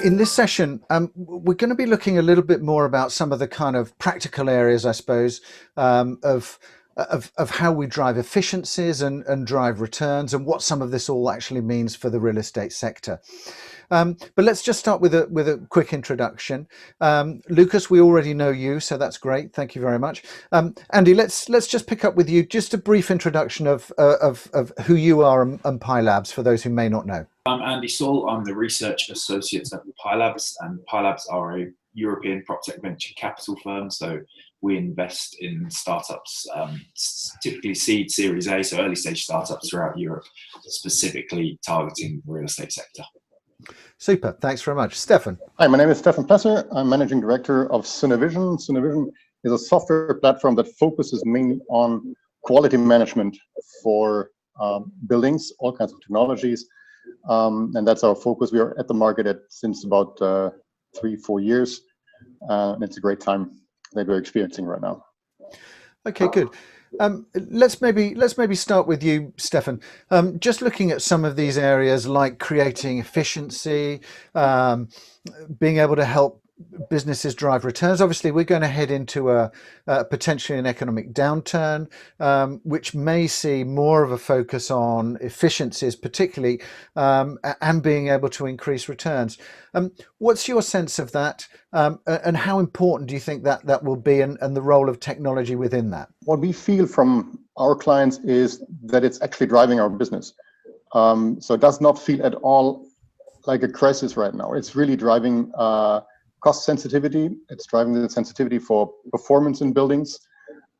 In this session, we're going to be looking a little bit more about some of the kind of practical areas, I suppose, of how we drive efficiencies and drive returns, and what some of this all actually means for the real estate sector. But let's just start with a quick introduction. Lukas, we already know you, so that's great. Thank you very much. Andy, let's just pick up with you. Just a brief introduction of who you are and Pi Labs for those who may not know. I'm Andy Saull. I'm the research associate at Pi Labs, and Pi Labs are a European Proptech venture capital firm. So we invest in startups, typically seed, Series A, so early stage startups throughout Europe, specifically targeting the real estate sector. Super, thanks very much. Stefan. Hi, my name is Stefan Plesser. I'm managing director of synavision. Synavision is a software platform that focuses mainly on quality management for buildings, all kinds of technologies. And that's our focus. We are at the market since about 3-4 years. And it's a great time that we're experiencing right now. Okay, good. Let's maybe start with you, Stefan. Just looking at some of these areas like creating efficiency, being able to help businesses drive returns. Obviously, we're going to head into a potentially an economic downturn, which may see more of a focus on efficiencies, particularly, and being able to increase returns. What's your sense of that, and how important do you think that will be, and the role of technology within that? What we feel from our clients is that it's actually driving our business. So it does not feel at all like a crisis right now. It's really driving cost sensitivity. It's driving the sensitivity for performance in buildings.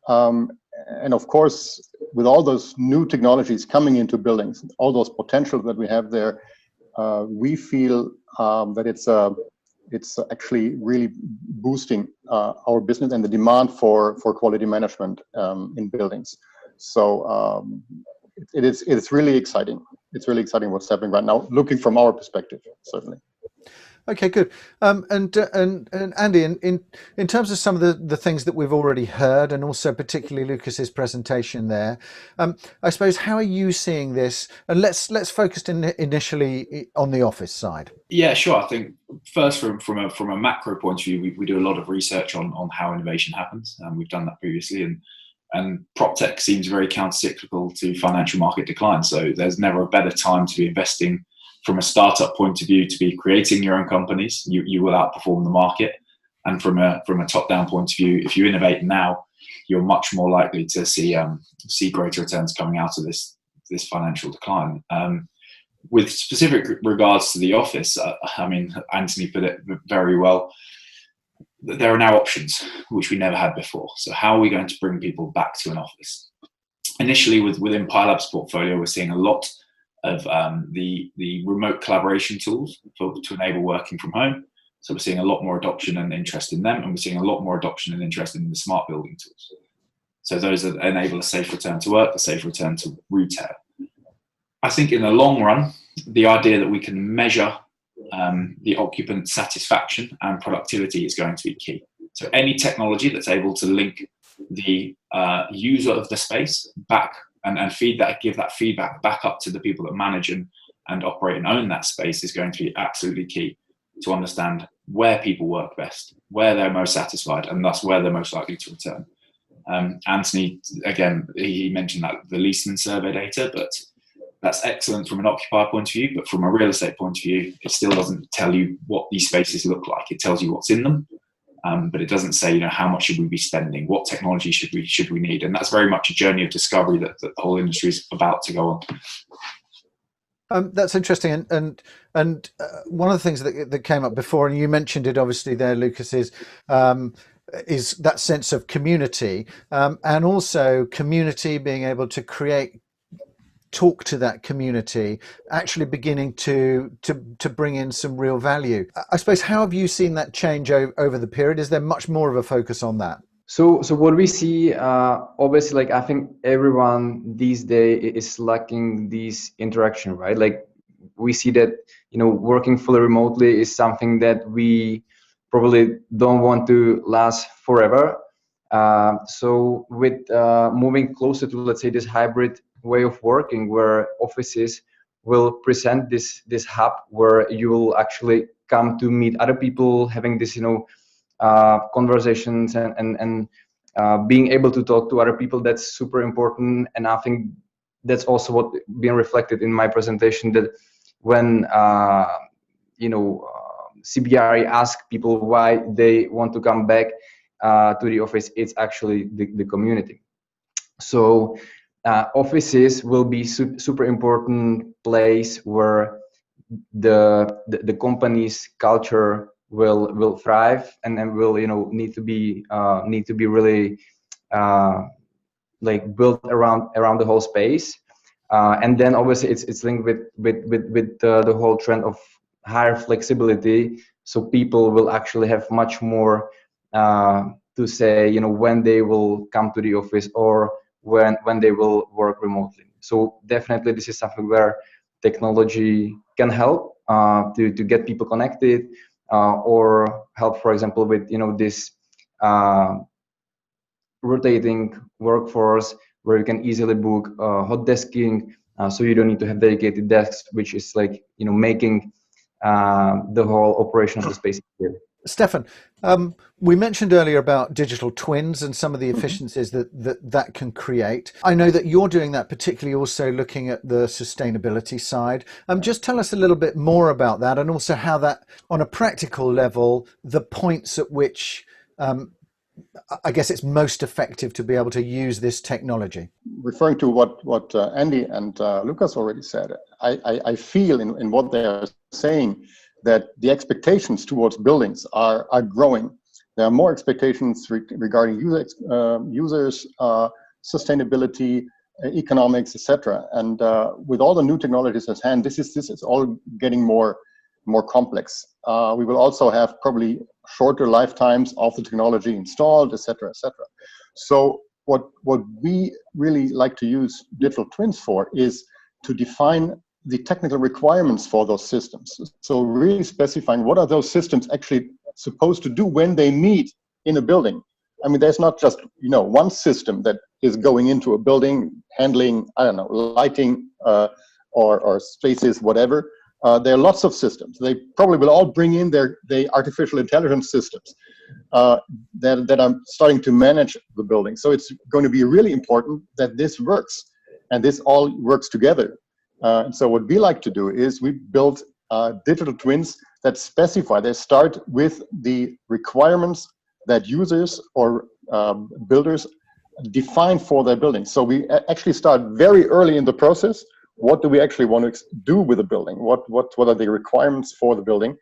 And of course, with all those new technologies coming into buildings, all those potentials that we have there, we feel that it's actually really boosting our business and the demand for quality management in buildings. So it's really exciting. It's really exciting what's happening right now, looking from our perspective, certainly. Okay, good. And Andy, in terms of some of the things that we've already heard, and also particularly Lukas's presentation there, I suppose, how are you seeing this? And let's focus initially on the office side. Yeah, sure. I think first, from a macro point of view, we do a lot of research on how innovation happens, and we've done that previously. And Proptech seems very counter-cyclical to financial market decline. So there's never a better time to be investing from a startup point of view, to be creating your own companies. You will outperform the market. And from a top-down point of view, if you innovate now, you're much more likely to see greater returns coming out of this financial decline. With specific regards to the office, I mean, Anthony put it very well. There are now options which we never had before. So how are we going to bring people back to an office? Initially, within Pi Labs' portfolio, we're seeing a lot of the remote collaboration tools to enable working from home. So we're seeing a lot more adoption and interest in them, and we're seeing a lot more adoption and interest in the smart building tools. So those that enable a safe return to work, a safe return to retail. I think in the long run, the idea that we can measure the occupant satisfaction and productivity is going to be key. So any technology that's able to link the user of the space back and give that feedback back up to the people that manage and operate and own that space is going to be absolutely key to understand where people work best, where they're most satisfied, and thus where they're most likely to return. Anthony, again, he mentioned that the Leeson survey data, but that's excellent from an occupier point of view, but from a real estate point of view, it still doesn't tell you what these spaces look like. It tells you what's in them. But it doesn't say, how much should we be spending? What technology should we need? And that's very much a journey of discovery that the whole industry is about to go on. That's interesting. And one of the things that came up before, and you mentioned it obviously there, Lukas, is that sense of community, and also community being able to talk to that community, actually beginning to bring in some real value. I suppose, how have you seen that change over the period? Is there much more of a focus on that? So what we see, obviously, I think everyone these days is lacking this interaction, right? We see that, working fully remotely is something that we probably don't want to last forever. So with moving closer to, let's say, this hybrid way of working, where offices will present this hub where you will actually come to meet other people, having this conversations and being able to talk to other people. That's super important. And I think that's also what being reflected in my presentation, that when CBRE ask people why they want to come back to the office, it's actually the community. So offices will be super important place where the company's culture will thrive and will need to be really like built around the whole space. And then obviously it's linked with the whole trend of higher flexibility, so people will actually have much more to say when they will come to the office or when they will work remotely. So definitely this is something where technology can help to get people connected, or help, for example, with this rotating workforce where you can easily book hot desking, so you don't need to have dedicated desks, which is like making the whole operation of the space easier. Stefan, we mentioned earlier about digital twins and some of the efficiencies that can create. I know that you're doing that, particularly also looking at the sustainability side. Just tell us a little bit more about that, and also how that, on a practical level, the points at which I guess it's most effective to be able to use this technology. Referring to what Andy and Lukas already said, I feel in what they are saying that the expectations towards buildings are growing. There are more expectations regarding users, sustainability, economics, etc. And with all the new technologies at hand, this is all getting more complex. We will also have probably shorter lifetimes of the technology installed, etc., etc. So what we really like to use digital twins for is to define the technical requirements for those systems. So really specifying what are those systems actually supposed to do when they meet in a building. I mean, there's not just one system that is going into a building handling, I don't know, lighting or spaces, whatever. There are lots of systems. They probably will all bring in their artificial intelligence systems that are starting to manage the building. So it's going to be really important that this works and this all works together. And so what we like to do is we build digital twins that specify, they start with the requirements that users or builders define for their building. So we actually start very early in the process. What do we actually want to do with the building? What are the requirements for the building?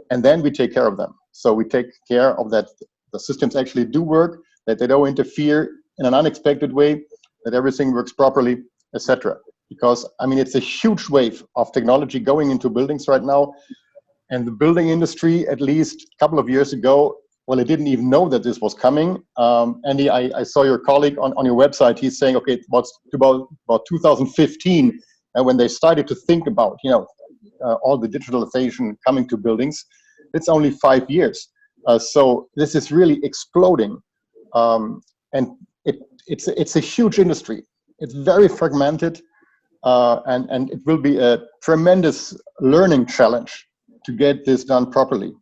And then we take care of them. So we take care of that the systems actually do work, that they don't interfere in an unexpected way, that everything works properly, etc. Because I mean, it's a huge wave of technology going into buildings right now. And the building industry, at least a couple of years ago, well, it didn't even know that this was coming. Andy, I saw your colleague on your website. He's saying, okay, it's about 2015, and when they started to think about, all the digitalization coming to buildings, it's only 5 years. So this is really exploding, and it's a huge industry. It's very fragmented, and it will be a tremendous learning challenge to get this done properly.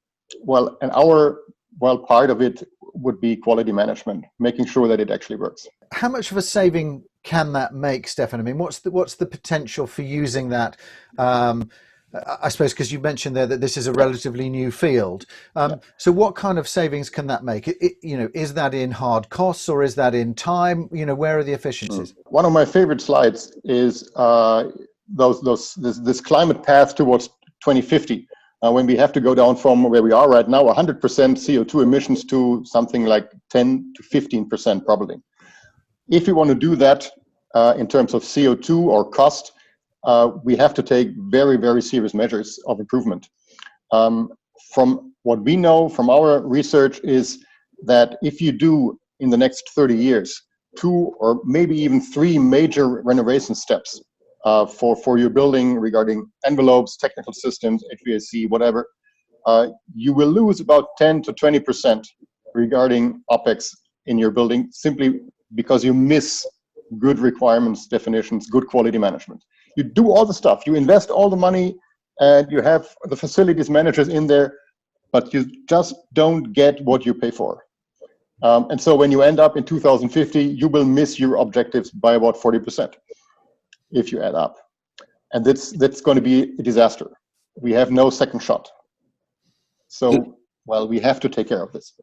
Well, and part of it would be quality management, making sure that it actually works. How much of a saving can that make, Stefan? I mean, what's the potential for using that? I suppose because you mentioned there that this is a relatively new field. So what kind of savings can that make? Is that in hard costs or is that in time? Where are the efficiencies? One of my favorite slides is this climate path towards 2050. When we have to go down from where we are right now, 100% CO2 emissions to something like 10 to 15% probably. If we want to do that in terms of CO2 or cost, we have to take very, very serious measures of improvement. From what we know from our research is that if you do in the next 30 years, 2 or maybe even 3 major renovation steps for your building regarding envelopes, technical systems, HVAC, whatever, you will lose about 10 to 20% regarding OPEX in your building, simply because you miss good requirements, definitions, good quality management. You do all the stuff, you invest all the money, and you have the facilities managers in there, but you just don't get what you pay for. And so when you end up in 2050, you will miss your objectives by about 40% if you add up. And that's going to be a disaster. We have no second shot. So, well, we have to take care of this.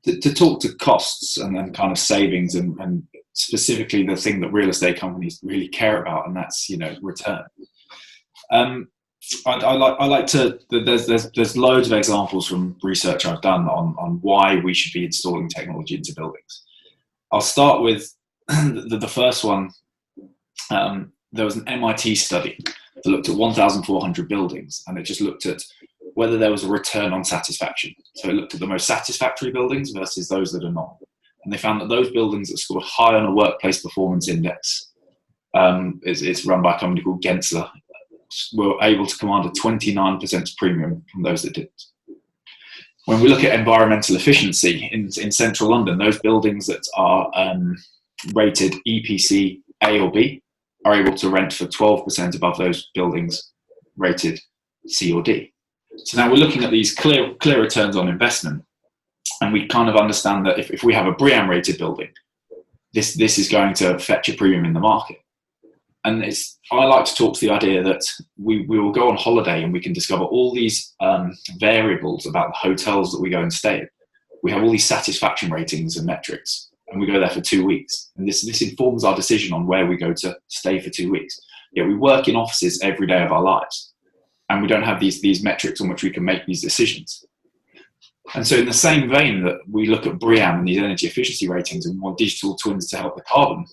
To talk to costs and then kind of savings and specifically the thing that real estate companies really care about, and that's, return. I like to. There's loads of examples from research I've done on why we should be installing technology into buildings. I'll start with the first one. There was an MIT study that looked at 1,400 buildings, and it just looked at whether there was a return on satisfaction. So it looked at the most satisfactory buildings versus those that are not, and they found that those buildings that scored high on a workplace performance index, it's run by a company called Gensler, were able to command a 29% premium from those that didn't. When we look at environmental efficiency in central London, those buildings that are rated EPC A or B are able to rent for 12% above those buildings rated C or D. So now we're looking at these clear returns on investment, and we kind of understand that if we have a BREEAM rated building, this is going to fetch a premium in the market. And I like to talk to the idea that we will go on holiday and we can discover all these variables about the hotels that we go and stay in. We have all these satisfaction ratings and metrics, and we go there for 2 weeks. And this informs our decision on where we go to stay for 2 weeks. Yet we work in offices every day of our lives, and we don't have these metrics on which we can make these decisions. And so in the same vein that we look at BREEAM and these energy efficiency ratings and want digital twins to help the carbon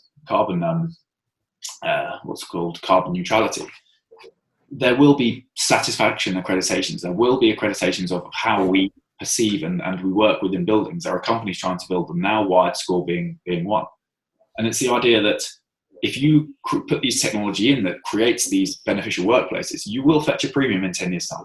neutrality, there will be satisfaction accreditations. There will be accreditations of how we perceive and we work within buildings. There are companies trying to build them now, Wired Score being one. And it's the idea that if you put these technology in that creates these beneficial workplaces, you will fetch a premium in 10 years' time.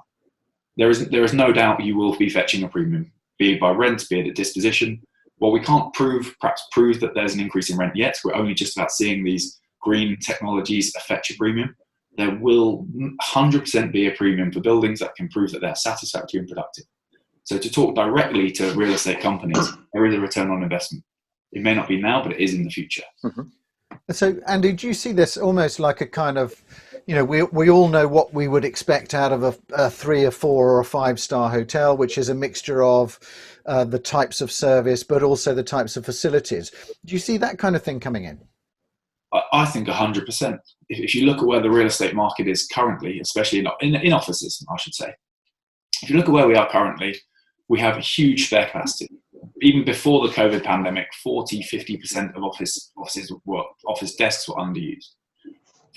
There is no doubt you will be fetching a premium, be it by rent, be it at disposition. Well, we can't perhaps prove that there's an increase in rent yet. We're only just about seeing these green technologies fetch a premium. There will 100% be a premium for buildings that can prove that they're satisfactory and productive. So to talk directly to real estate companies, there is a return on investment. It may not be now, but it is in the future. Mm-hmm. So, Andy, do you see this almost like a kind of, we all know what we would expect out of a 3 or 4 or a 5-star hotel, which is a mixture of the types of service, but also the types of facilities. Do you see that kind of thing coming in? I think 100%. If you look at where the real estate market is currently, especially in offices, I should say, if you look at where we are currently, we have a huge spare capacity. Even before the COVID pandemic, 40-50% of office desks were underused.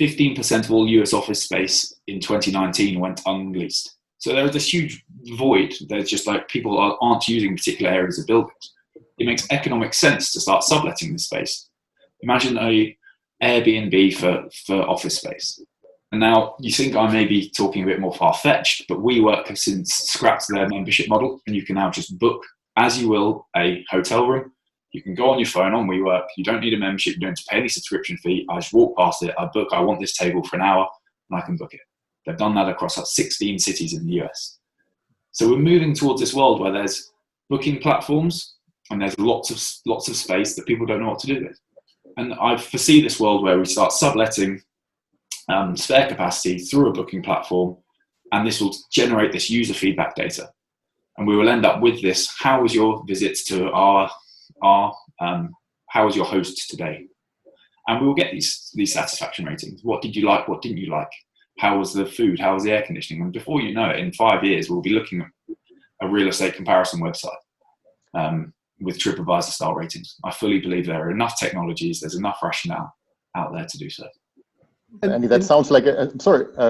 15% of all US office space in 2019 went unleased. So there is this huge void. There's just like people aren't using particular areas of buildings. It makes economic sense to start subletting this space. Imagine a Airbnb for office space. And now you think I may be talking a bit more far-fetched, but WeWork have since scrapped their membership model, and you can now just book as you will a hotel room. You can go on your phone on WeWork. You don't need a membership. You don't have to pay any subscription fee. I just walk past it. I book. I want this table for an hour, and I can book it. They've done that across 16 cities in the US. So we're moving towards this world where there's booking platforms and there's lots of space that people don't know what to do with. And I foresee this world where we start subletting spare capacity through a booking platform, and this will generate this user feedback data. And we will end up with this: how was your visit to how was your host today? And we will get these satisfaction ratings. What did you like? What didn't you like? How was the food? How was the air conditioning? And before you know it, in 5 years, we'll be looking at a real estate comparison website with TripAdvisor style ratings. I fully believe there are enough technologies, there's enough rationale out there to do so. Andy, that sounds like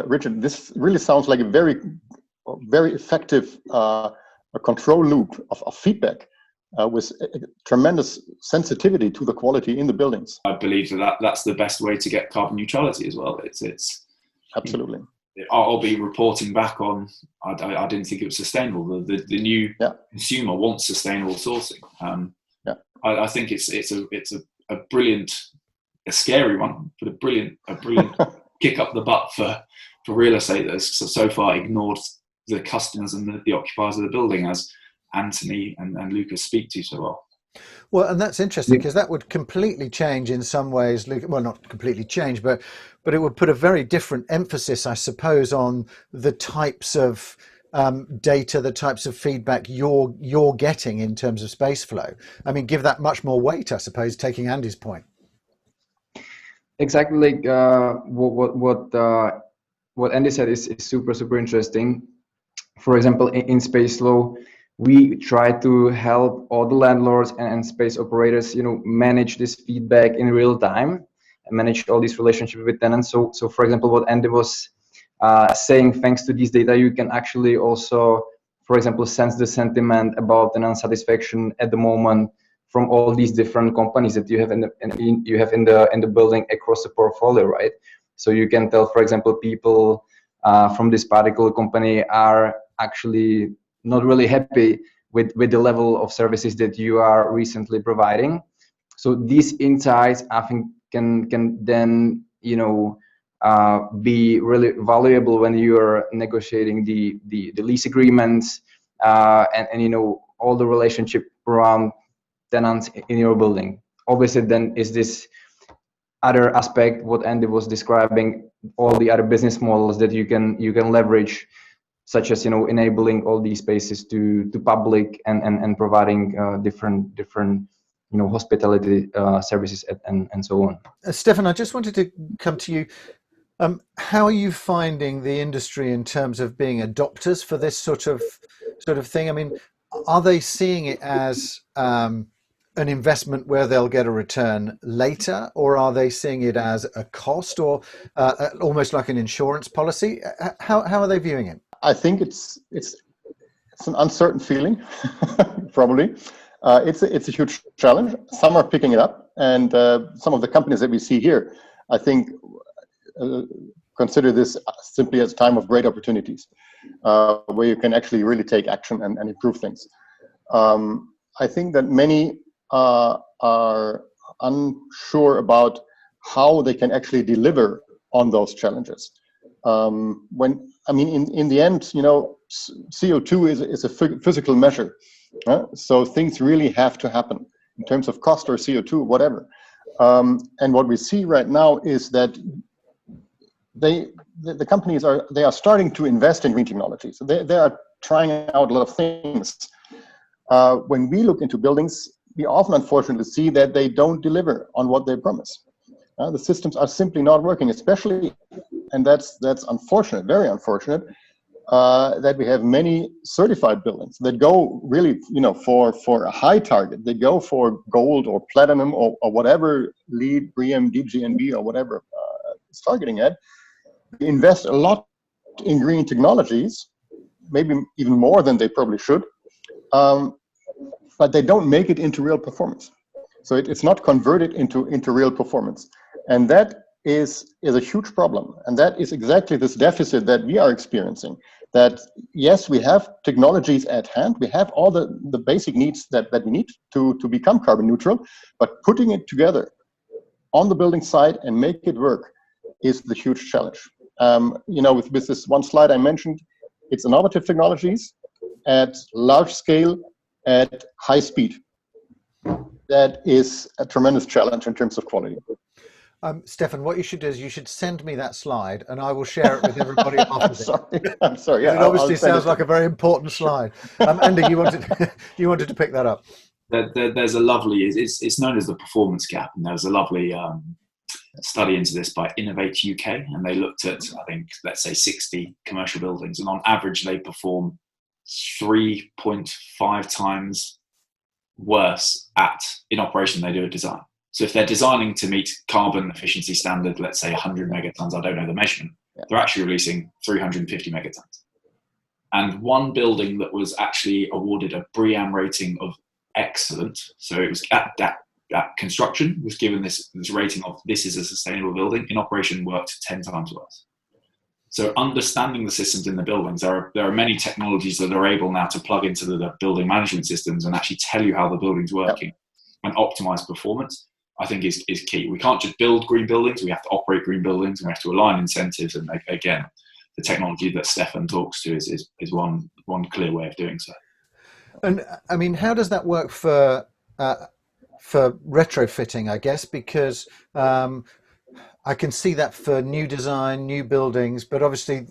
Richard, this really sounds like a very, very effective a control loop of feedback with tremendous sensitivity to the quality in the buildings. I believe that's the best way to get carbon neutrality as well. It's absolutely. I'll be reporting back on. I didn't think it was sustainable. The new consumer wants sustainable sourcing. I think it's a brilliant, a scary one, but a brilliant kick up the butt for real estate that has so far ignored the customers and the occupiers of the building, as Anthony and Lukas speak to so well. Well, and that's interesting because that would completely change in some ways. Well, not completely change, but it would put a very different emphasis, I suppose, on the types of data, the types of feedback you're getting in terms of Spaceflow. I mean, give that much more weight, I suppose, taking Andy's point. Exactly, like what Andy said is super interesting. For example, in Spaceflow, we try to help all the landlords and space operators, manage this feedback in real time and manage all these relationships with tenants. So for example, what Andy was saying, thanks to this data, you can actually also, for example, sense the sentiment about an unsatisfaction at the moment from all these different companies that you have in the building across the portfolio, right? So you can tell, for example, people from this particular company are actually not really happy with the level of services that you are recently providing. So these insights, I think, can then be really valuable when you are negotiating the lease agreements and all the relationship around tenants in your building. Obviously, then is this other aspect what Andy was describing, all the other business models that you can leverage, such as enabling all these spaces to public and providing different hospitality services and so on. Stefan, I just wanted to come to you. How are you finding the industry in terms of being adopters for this sort of thing? I mean, are they seeing it as an investment where they'll get a return later, or are they seeing it as a cost, or almost like an insurance policy? How are they viewing it? I think it's an uncertain feeling, probably. It's a huge challenge. Some are picking it up, and some of the companies that we see here, I think, consider this simply as a time of great opportunities, where you can actually really take action and improve things. I think that many are unsure about how they can actually deliver on those challenges. In the end, CO2 is a physical measure. So things really have to happen in terms of cost or CO2, whatever. And what we see right now is that the companies are starting to invest in green technology. So they are trying out a lot of things. When we look into buildings, we often unfortunately see that they don't deliver on what they promise. The systems are simply not working, especially, and that's unfortunate, very unfortunate, that we have many certified buildings that go really, for a high target. They go for gold or platinum or whatever LEED, BREEAM, DGNB or whatever it's targeting at. They invest a lot in green technologies, maybe even more than they probably should, but they don't make it into real performance. So it's not converted into real performance. And that is a huge problem. And that is exactly this deficit that we are experiencing. That, yes, we have technologies at hand. We have all the basic needs that we need to become carbon neutral, but putting it together on the building side and make it work is the huge challenge. With this one slide I mentioned, it's innovative technologies at large scale, at high speed. That is a tremendous challenge in terms of quality. Stefan, what you should do is you should send me that slide and I will share it with everybody after I'm sorry. Yeah, it obviously sounds like a very important slide. Andy, you wanted to pick that up. There's a lovely, it's known as the performance gap, and there's a lovely study into this by Innovate UK, and they looked at, I think, let's say 60 commercial buildings, and on average they perform 3.5 times worse in operation than they do at design. So if they're designing to meet carbon efficiency standard, let's say 100 megatons, I don't know the measurement, they're actually releasing 350 megatons. And one building that was actually awarded a BREEAM rating of excellent, so it was at construction, was given this rating of this is a sustainable building, in operation worked 10 times worse. So understanding the systems in the buildings, there are many technologies that are able now to plug into the building management systems and actually tell you how the building's working and optimize performance. I think is key. We can't just build green buildings, we have to operate green buildings, and we have to align incentives. And again, the technology that Stefan talks to is one clear way of doing so. And I mean, how does that work for retrofitting, I guess, because I can see that for new design, new buildings, but obviously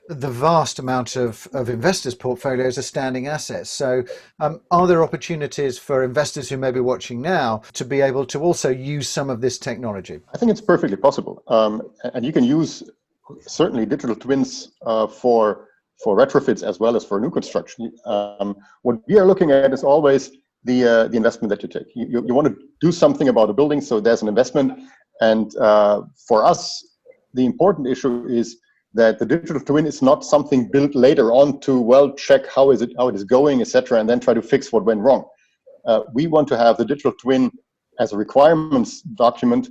the vast amount of investors' portfolios are standing assets. So are there opportunities for investors who may be watching now to be able to also use some of this technology? I think it's perfectly possible. And you can use certainly digital twins for retrofits as well as for new construction. What we are looking at is always the investment that you take. You want to do something about a building, so there's an investment. And for us, the important issue is that the digital twin is not something built later on to check how it is going, etc., and then try to fix what went wrong. We want to have the digital twin as a requirements document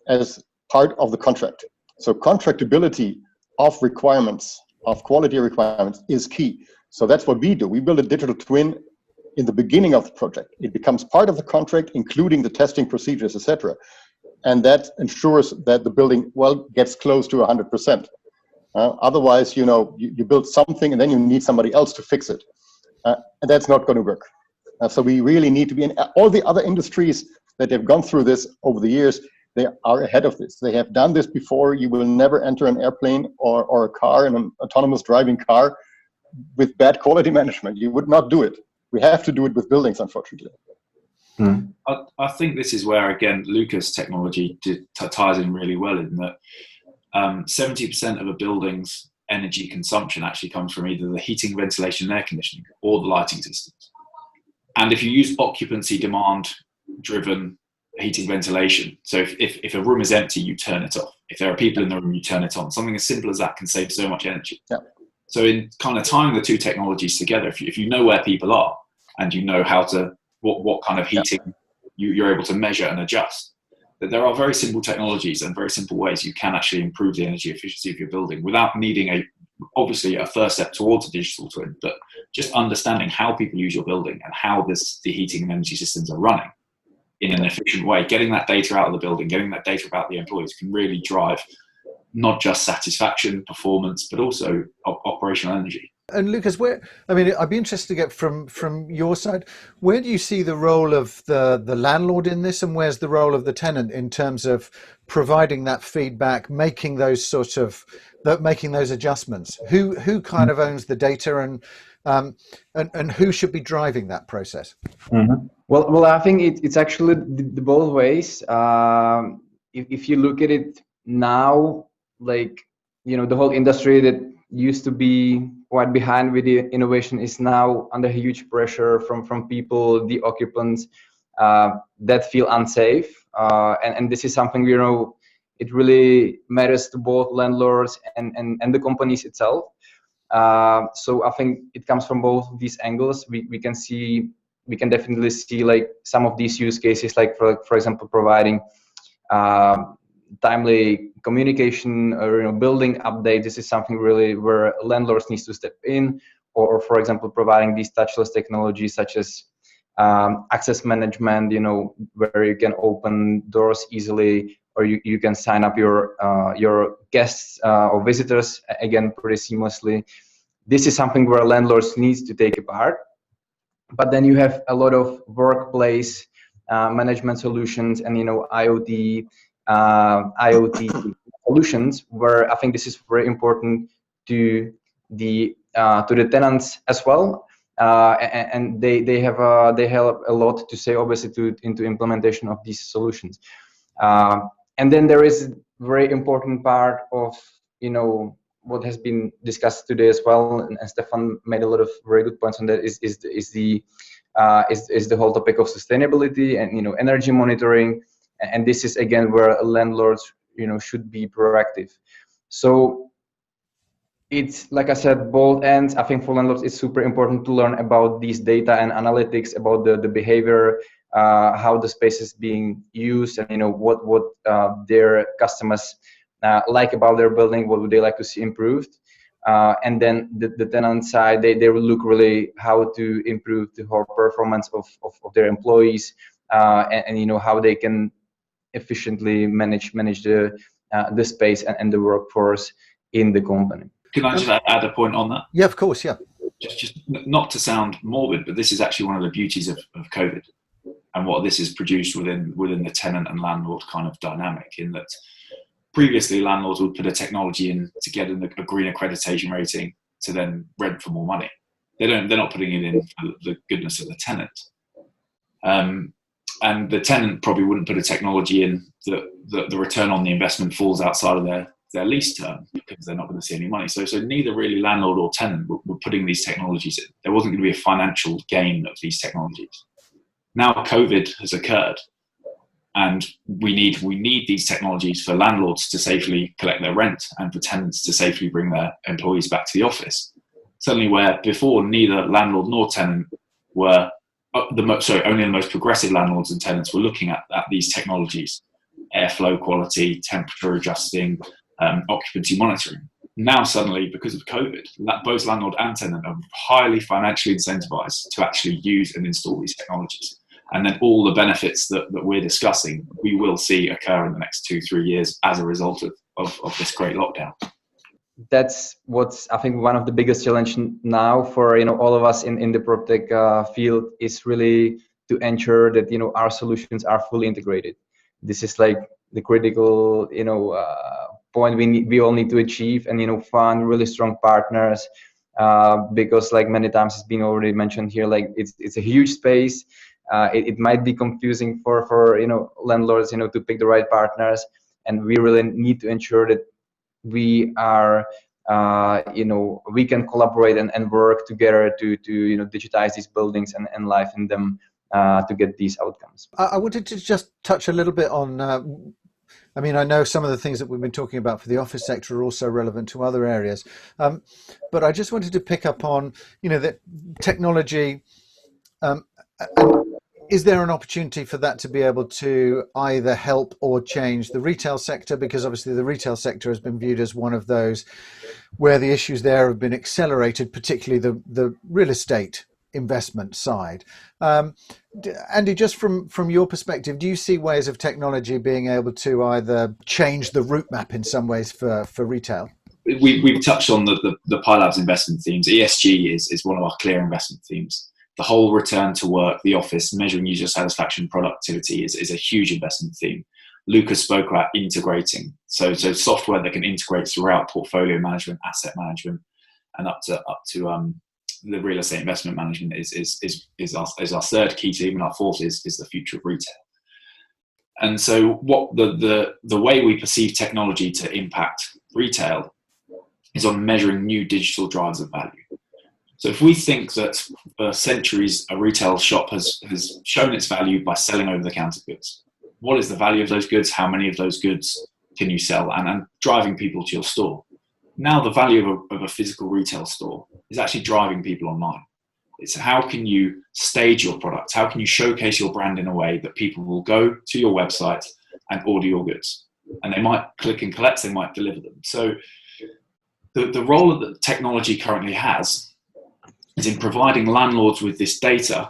as part of the contract. So contractability of requirements, of quality requirements, is key. So that's what we do. We build a digital twin in the beginning of the project. It becomes part of the contract, including the testing procedures, etc. And that ensures that the building, gets close to 100%. Otherwise, you build something and then you need somebody else to fix it. And that's not going to work. So we really need to be in all the other industries that have gone through this over the years. They are ahead of this. They have done this before. You will never enter an airplane or a car, in an autonomous driving car, with bad quality management. You would not do it. We have to do it with buildings, unfortunately. I think this is where, again, Lukas' technology ties in really well, in that 70% of a building's energy consumption actually comes from either the heating, ventilation, and air conditioning, or the lighting systems. And if you use occupancy demand driven heating, ventilation, so if a room is empty, you turn it off. If there are people in the room, you turn it on. Something as simple as that can save so much energy. Yeah. So in kind of tying the two technologies together, if you know where people are and you know how to what kind of heating you're able to measure and adjust, that there are very simple technologies and very simple ways you can actually improve the energy efficiency of your building without needing obviously a first step towards a digital twin, but just understanding how people use your building and how the heating and energy systems are running in an efficient way. Getting that data out of the building, getting that data about the employees can really drive not just satisfaction, performance, but also operational energy. And Lukas, I'd be interested to get from your side, where do you see the role of the landlord in this, and where's the role of the tenant in terms of providing that feedback, making those adjustments? Who kind of owns the data, and who should be driving that process? Mm-hmm. Well, I think it's actually the both ways. If you look at it now, like, the whole industry that used to be quite behind with the innovation is now under huge pressure from people, the occupants, that feel unsafe. And this is something, it really matters to both landlords and the companies itself. So I think it comes from both these angles. We can definitely see like some of these use cases, like for example, providing timely communication or building update. This is something really where landlords needs to step in, or for example, providing these touchless technologies such as access management, where you can open doors easily, or you can sign up your guests or visitors again pretty seamlessly. This is something where landlords needs to take a part. But then you have a lot of workplace management solutions and IoT solutions, where I think this is very important to the tenants as well, and they have a lot to say, obviously, into implementation of these solutions. And then there is a very important part of what has been discussed today as well, and Stefan made a lot of very good points on that. Is the whole topic of sustainability and energy monitoring. And this is again where landlords should be proactive. So it's, like I said, both ends. I think for landlords it's super important to learn about these data and analytics about the behavior, how the space is being used, and what their customers like about their building, what would they like to see improved. And then the tenant side, they will look really how to improve the whole performance of their employees, and how they can efficiently manage the space and the workforce in the company. Can I just add a point on that? Yeah, of course, yeah. Just not to sound morbid, but this is actually one of the beauties of COVID and what this has produced within the tenant and landlord kind of dynamic, in that previously landlords would put a technology in to get a green accreditation rating to then rent for more money. They're not putting it in for the goodness of the tenant. And the tenant probably wouldn't put a technology in that the return on the investment falls outside of their lease term, because they're not going to see any money. So neither really landlord or tenant were putting these technologies in. There wasn't going to be a financial gain of these technologies. Now COVID has occurred, and we need these technologies for landlords to safely collect their rent and for tenants to safely bring their employees back to the office. Certainly where before neither landlord nor tenant were, only the most progressive landlords and tenants were looking at these technologies: airflow quality, temperature adjusting, occupancy monitoring. Now suddenly, because of COVID, both landlord and tenant are highly financially incentivized to actually use and install these technologies. And then all the benefits that we're discussing, we will see occur in the next 2-3 years as a result of this great lockdown. That's what's, I think, one of the biggest challenge now for all of us in the Proptech field, is really to ensure that our solutions are fully integrated. This is like the critical point we all need to achieve, and find really strong partners, because like many times it's been already mentioned here, like it's a huge space. It might be confusing for landlords to pick the right partners, and we really need to ensure that we are we can collaborate and work together to digitize these buildings and life in them, to get these outcomes. I wanted to just touch a little bit on I know some of the things that we've been talking about for the office sector are also relevant to other areas, but I just wanted to pick up on the technology. Is there an opportunity for that to be able to either help or change the retail sector? Because obviously the retail sector has been viewed as one of those where the issues there have been accelerated, particularly the real estate investment side. Andy, just from your perspective, do you see ways of technology being able to either change the route map in some ways for retail? We've touched on the PILabs investment themes. ESG is one of our clear investment themes. The whole return to work, the office, measuring user satisfaction, productivity is a huge investment theme. Lukas spoke about integrating. So software that can integrate throughout portfolio management, asset management, and up to the real estate investment management is our third key theme, and our fourth is the future of retail. And so what the way we perceive technology to impact retail is on measuring new digital drivers of value. So if we think that for centuries a retail shop has shown its value by selling over-the-counter goods, what is the value of those goods? How many of those goods can you sell? And driving people to your store. Now the value of a physical retail store is actually driving people online. It's how can you stage your product? How can you showcase your brand in a way that people will go to your website and order your goods? And they might click and collect, they might deliver them. So the role that technology currently has is in providing landlords with this data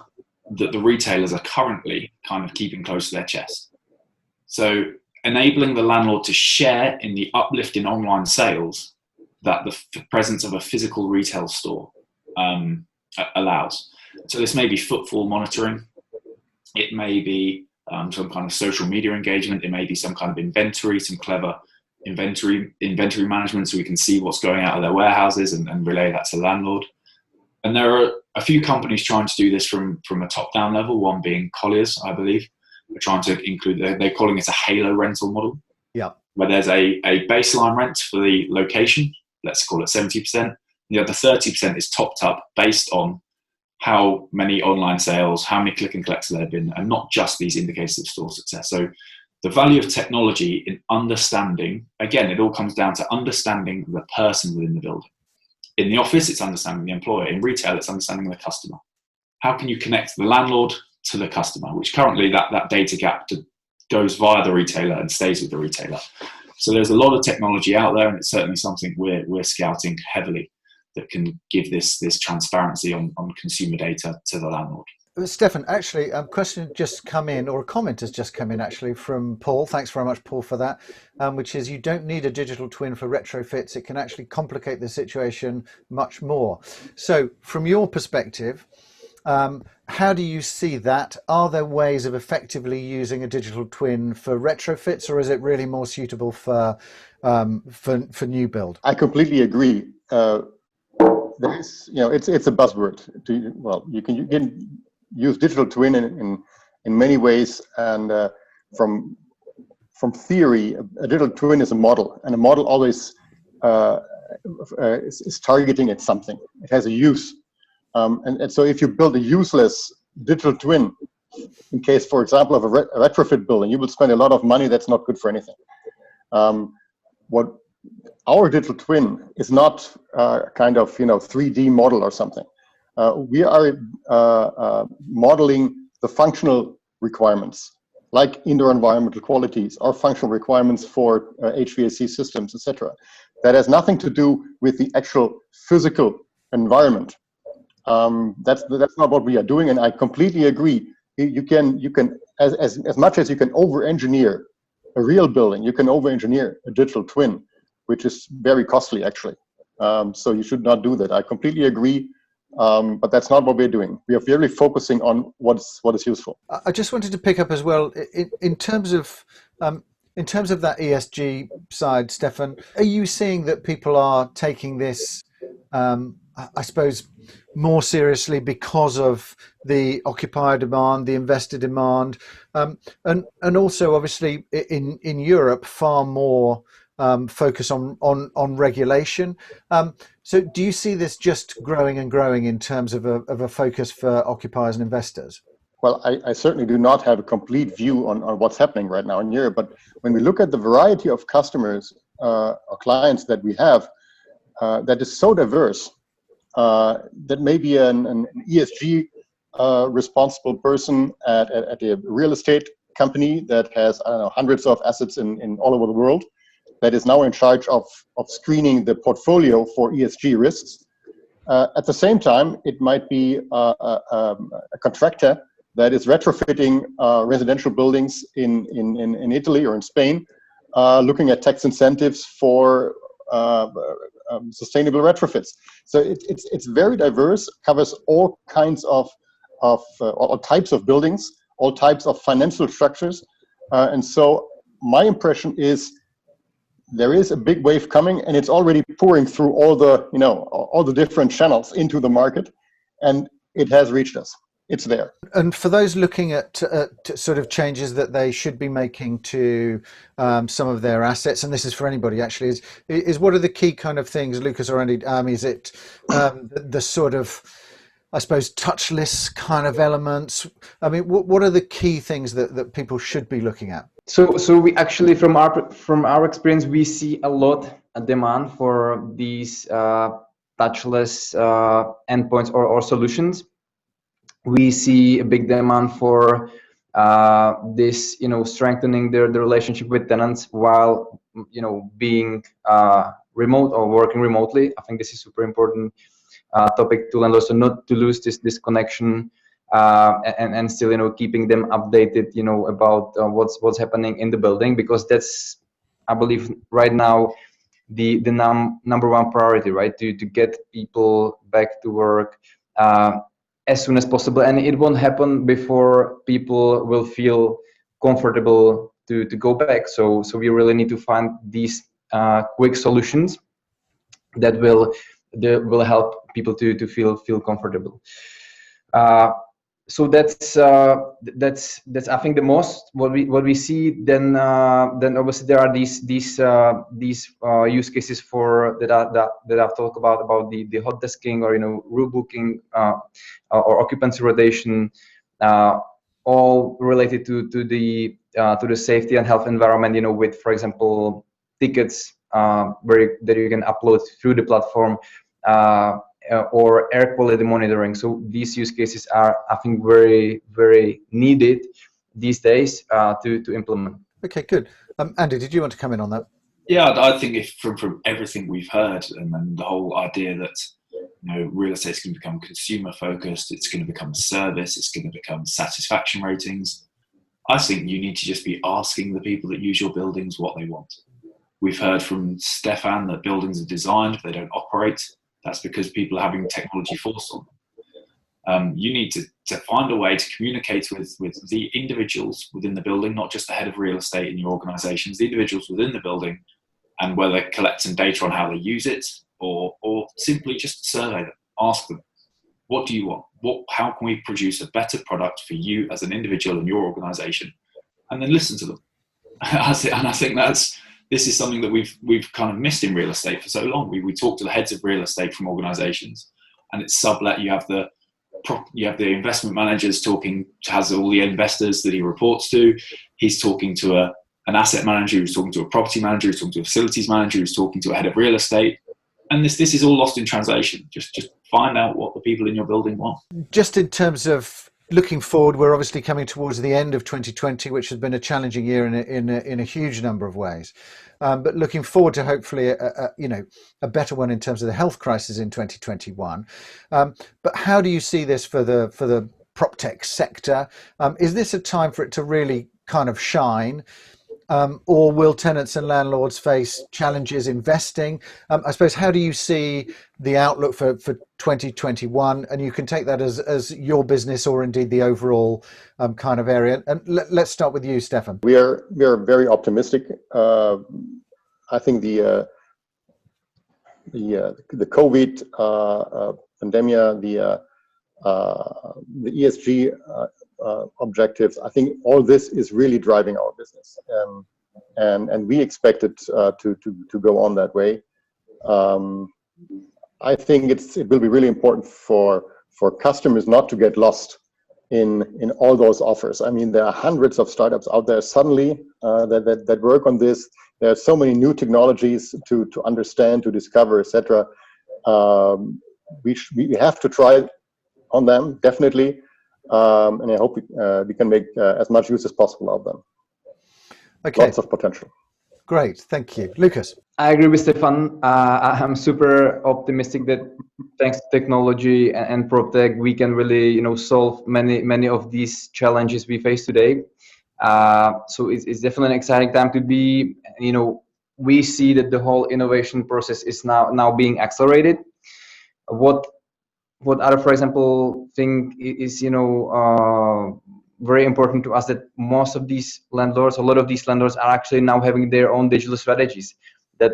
that the retailers are currently kind of keeping close to their chest. So enabling the landlord to share in the uplift in online sales that the presence of a physical retail store allows. So this may be footfall monitoring, it may be some kind of social media engagement, it may be some kind of inventory, some clever inventory management, so we can see what's going out of their warehouses and relay that to the landlord. And there are a few companies trying to do this from a top-down level, one being Colliers, I believe. They're trying to include, they're calling it a halo rental model. Yeah. Where there's a baseline rent for the location, let's call it 70%. The other 30% is topped up based on how many online sales, how many click and collects there have been, and not just these indicators of store success. So the value of technology in understanding, again, it all comes down to understanding the person within the building. In the office, it's understanding the employer. In retail, it's understanding the customer. How can you connect the landlord to the customer, which currently that data gap goes via the retailer and stays with the retailer. So there's a lot of technology out there, and it's certainly something we're scouting heavily that can give this transparency on consumer data to the landlord. Stefan, actually, a question just come in, or a comment has just come in actually from Paul. Thanks very much, Paul, for that. Which is, you don't need a digital twin for retrofits. It can actually complicate the situation much more. So, from your perspective, how do you see that? Are there ways of effectively using a digital twin for retrofits, or is it really more suitable for new build? I completely agree. There is, it's a buzzword. You can use digital twin in many ways, and from theory, a digital twin is a model, and a model always is targeting at something. It has a use, and so if you build a useless digital twin, in case, for example, of a retrofit building, you will spend a lot of money that's not good for anything. What our digital twin is not kind of 3D model or something. We are modeling the functional requirements, like indoor environmental qualities or functional requirements for HVAC systems, etc. That has nothing to do with the actual physical environment. That's not what we are doing, and I completely agree. You can as much as you can over-engineer a real building, you can over-engineer a digital twin, which is very costly actually. So you should not do that. I completely agree. But that's not what we're doing. We are really focusing on what is useful. I just wanted to pick up as well in terms of that ESG side, Stefan. Are you seeing that people are taking this, I suppose, more seriously because of the occupier demand, the investor demand, and also obviously in Europe far more focus on regulation. So do you see this just growing and growing in terms of a focus for occupiers and investors? Well, I certainly do not have a complete view on what's happening right now in Europe, but when we look at the variety of customers or clients that we have, that is so diverse, that maybe an ESG responsible person at a real estate company that has, I don't know, hundreds of assets in all over the world, that is now in charge of screening the portfolio for ESG risks. At the same time, it might be a contractor that is retrofitting residential buildings in Italy or in Spain, looking at tax incentives for sustainable retrofits. So it's very diverse, covers all kinds of all types of buildings, all types of financial structures, and so my impression is there is a big wave coming, and it's already pouring through all the different channels into the market, and it has reached us. It's there. And for those looking at sort of changes that they should be making to some of their assets, and this is for anybody actually, is what are the key kind of things, Lukas or Andy? Is it the sort of, I suppose, touchless kind of elements? I mean, what are the key things that people should be looking at? So we actually, from our experience, we see a lot of demand for these touchless endpoints or solutions. We see a big demand for this, strengthening the relationship with tenants while, being remote or working remotely. I think this is super important topic to landlords, so not to lose this connection. And still, keeping them updated, about what's happening in the building, because that's, I believe, right now the number one priority, right? To get people back to work as soon as possible, and it won't happen before people will feel comfortable to go back. So we really need to find these quick solutions that will help people to feel comfortable. So that's I think the most what we see. Then obviously there are these use cases that I've talked about the hot desking or room booking or occupancy rotation, all related to the safety and health environment. With, for example, tickets that you can upload through the platform. Or air quality monitoring. So these use cases are, I think, very, very needed these days to implement. Okay, good. Andy, did you want to come in on that? Yeah, I think from everything we've heard, and then the whole idea that Real estate's going to become consumer focused. It's going to become a service. It's going to become satisfaction ratings. I think you need to just be asking the people that use your buildings what they want. We've heard from Stefan that buildings are designed, but they don't operate. That's because people are having technology forced on them. You need to find a way to communicate with the individuals within the building, not just the head of real estate in your organizations, the individuals within the building, and whether collect some data on how they use it, or simply just survey them, ask them, what do you want? How can we produce a better product for you as an individual in your organization? And then listen to them. And I think this is something that we've kind of missed in real estate for so long. We talk to the heads of real estate from organizations, and it's sublet. You have the investment managers has all the investors that he reports to. He's talking to an asset manager, who's talking to a property manager, who's talking to a facilities manager, who's talking to a head of real estate. And this is all lost in translation. Just find out what the people in your building want. Just in terms of looking forward, we're obviously coming towards the end of 2020, which has been a challenging year in a huge number of ways. But looking forward to hopefully a better one in terms of the health crisis in 2021. But how do you see this for the Proptech sector? Is this a time for it to really kind of shine? Or will tenants and landlords face challenges investing? I suppose, how do you see the outlook for 2021? And you can take that as your business or indeed the overall kind of area. And let's start with you, Stefan. We are very optimistic. I think the COVID pandemic, the ESG objectives, I think all this is really driving our business, and we expect it to go on that way. I think it will be really important for customers not to get lost in all those offers. I mean, there are hundreds of startups out there suddenly that work on this. There are so many new technologies to understand, to discover, etc. We have to try on them, definitely. And I hope we can make as much use as possible of them. Okay. Lots of potential. Great, thank you. Lucas. I agree with Stefan. I'm super optimistic that thanks to technology and Proptech, we can really, solve many of these challenges we face today. So it's definitely an exciting time to be. We see that the whole innovation process is now being accelerated. What other, for example, thing is, very important to us, that most of these landlords, a lot of these landlords are actually now having their own digital strategies that,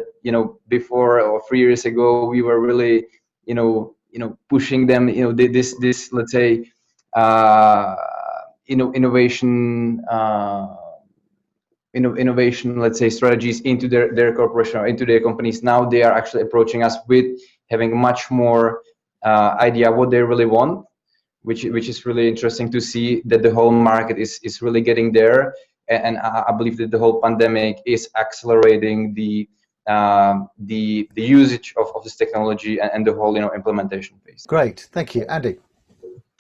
before or 3 years ago, we were really, pushing them, this, let's say, innovation, let's say, strategies into their corporation or into their companies. Now they are actually approaching us with having much more idea what they really want, which is really interesting to see that the whole market is really getting there, and I believe that the whole pandemic is accelerating the usage of this technology and the whole implementation phase. Great, thank you, Andy.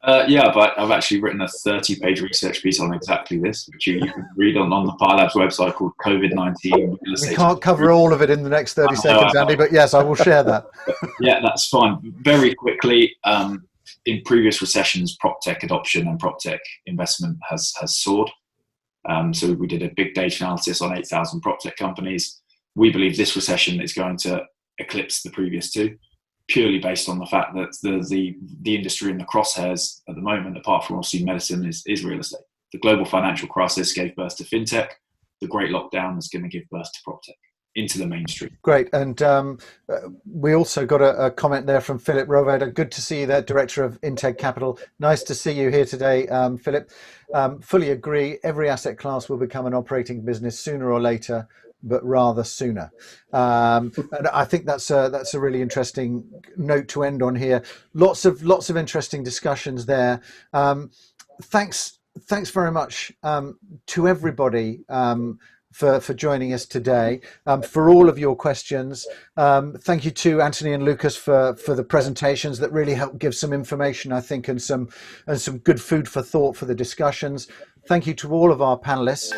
But I've actually written a 30-page research piece on exactly this, which you can read on the PyLabs website, called COVID-19. We can't cover all of it in the next 30 seconds, Andy, but yes, I will share that. Yeah, that's fine. Very quickly, in previous recessions, Proptech adoption and Proptech investment has soared. So we did a big data analysis on 8,000 Proptech companies. We believe this recession is going to eclipse the previous two, purely based on the fact that the industry in the crosshairs at the moment, apart from obviously medicine, is real estate. The global financial crisis gave birth to fintech. The Great Lockdown is going to give birth to Proptech into the mainstream. Great. And we also got a comment there from Philip Roveda. Good to see you there, Director of Integ Capital. Nice to see you here today, Philip. Fully agree. Every asset class will become an operating business sooner or later, but rather sooner. And I think that's a really interesting note to end on here. Lots of interesting discussions there. Thanks very much to everybody for joining us today, for all of your questions. Thank you to Anthony and Lucas for the presentations that really helped give some information, I think, and some good food for thought for the discussions. Thank you to all of our panelists.